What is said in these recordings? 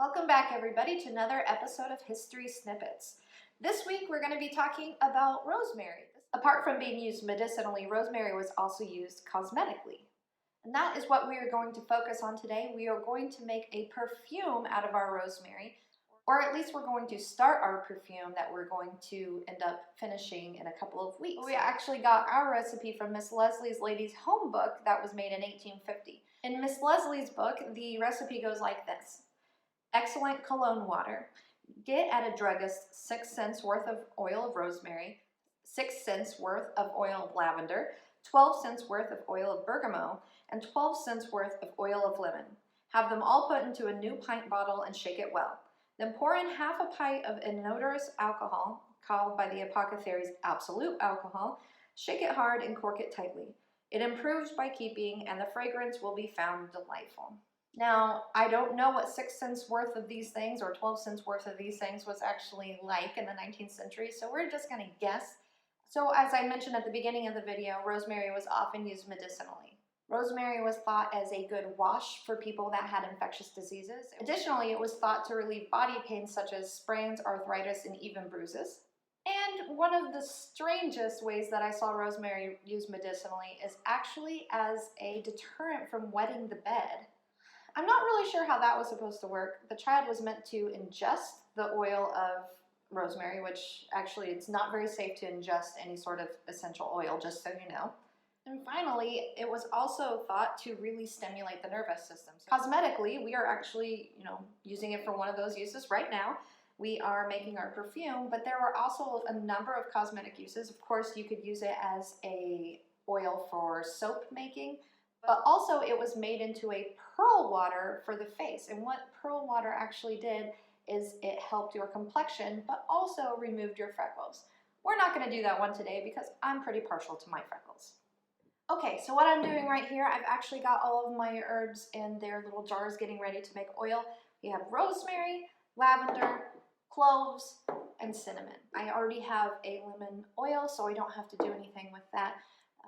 Welcome back, everybody, to another episode of History Snippets. This week we're going to be talking about rosemary. Apart from being used medicinally, rosemary was also used cosmetically. And that is what we are going to focus on today. We are going to make a perfume out of our rosemary, or at least we're going to start our perfume that we're going to end up finishing in a couple of weeks. We actually got our recipe from Miss Leslie's Ladies Home book that was made in 1850. In Miss Leslie's book, the recipe goes like this. Excellent cologne water. Get at a druggist 6 cents worth of oil of rosemary, 6 cents worth of oil of lavender, 12 cents worth of oil of bergamot, and 12 cents worth of oil of lemon. Have them all put into a new pint bottle and shake it well. Then pour in half a pint of inodorous alcohol, called by the apothecaries absolute alcohol. Shake it hard and cork it tightly. It improves by keeping, and the fragrance will be found delightful. Now, I don't know what 6 cents worth of these things or 12 cents worth of these things was actually like in the 19th century, so we're just going to guess. So as I mentioned at the beginning of the video, rosemary was often used medicinally. Rosemary was thought as a good wash for people that had infectious diseases. Additionally, it was thought to relieve body pains such as sprains, arthritis, and even bruises. And one of the strangest ways that I saw rosemary used medicinally is actually as a deterrent from wetting the bed. I'm not really sure how that was supposed to work. The child was meant to ingest the oil of rosemary, which actually it's not very safe to ingest any sort of essential oil, just so you know. And finally, it was also thought to really stimulate the nervous system. So cosmetically, we are actually, using it for one of those uses right now. We are making our perfume, but there were also a number of cosmetic uses. Of course, you could use it as a oil for soap making, but also it was made into a pearl water for the face. And what pearl water actually did is it helped your complexion, but also removed your freckles. We're not going to do that one today because I'm pretty partial to my freckles. Okay, so what I'm doing right here, I've actually got all of my herbs in their little jars getting ready to make oil. We have rosemary, lavender, cloves, and cinnamon. I already have a lemon oil, so I don't have to do anything with that.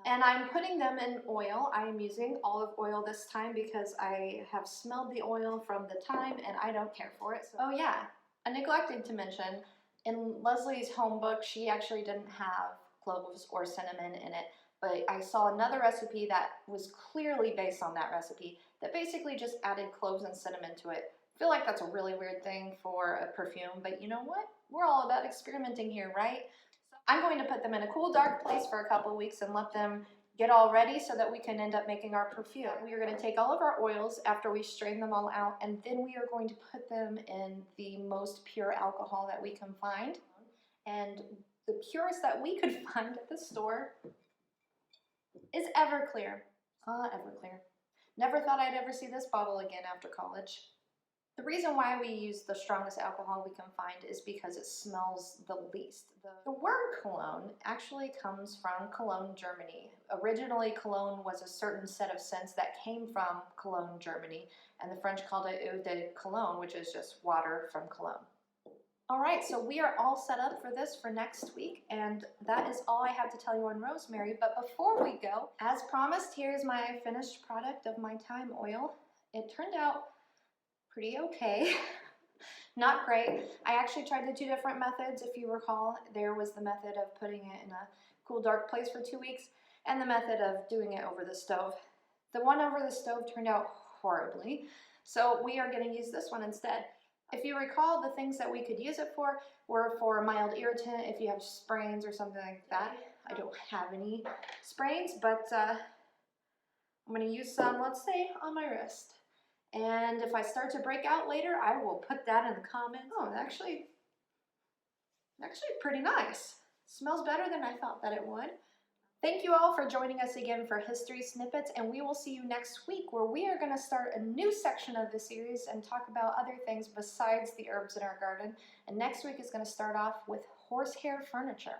And I'm putting them in oil. I am using olive oil this time because I have smelled the oil from the thyme and I don't care for it. So, oh yeah, I neglected to mention, in Leslie's home book, she actually didn't have cloves or cinnamon in it, but I saw another recipe that was clearly based on that recipe that basically just added cloves and cinnamon to it. I feel like that's a really weird thing for a perfume, but you know what? We're all about experimenting here, right? I'm going to put them in a cool, dark place for a couple of weeks and let them get all ready so that we can end up making our perfume. We are going to take all of our oils after we strain them all out, and then we are going to put them in the most pure alcohol that we can find. And the purest that we could find at the store is Everclear. Everclear. Never thought I'd ever see this bottle again after college. The reason why we use the strongest alcohol we can find is because it smells the least. The word cologne actually comes from Cologne, Germany. Originally, cologne was a certain set of scents that came from Cologne, Germany, and the French called it eau de cologne, which is just water from cologne. All right, so we are all set up for this for next week, and that is all I have to tell you on rosemary. But before we go, as promised, here's my finished product of my thyme oil. It turned out pretty okay. Not great. I actually tried the 2 different methods. If you recall, there was the method of putting it in a cool, dark place for 2 weeks and the method of doing it over the stove. The one over the stove turned out horribly, so we are going to use this one instead. If you recall, the things that we could use it for were for a mild irritant if you have sprains or something like that. I don't have any sprains, but I'm going to use some, let's say, on my wrist. And if I start to break out later, I will put that in the comments. Oh, actually pretty nice. Smells better than I thought that it would. Thank you all for joining us again for History Snippets, and we will see you next week where we are going to start a new section of the series and talk about other things besides the herbs in our garden. And next week is going to start off with horsehair furniture.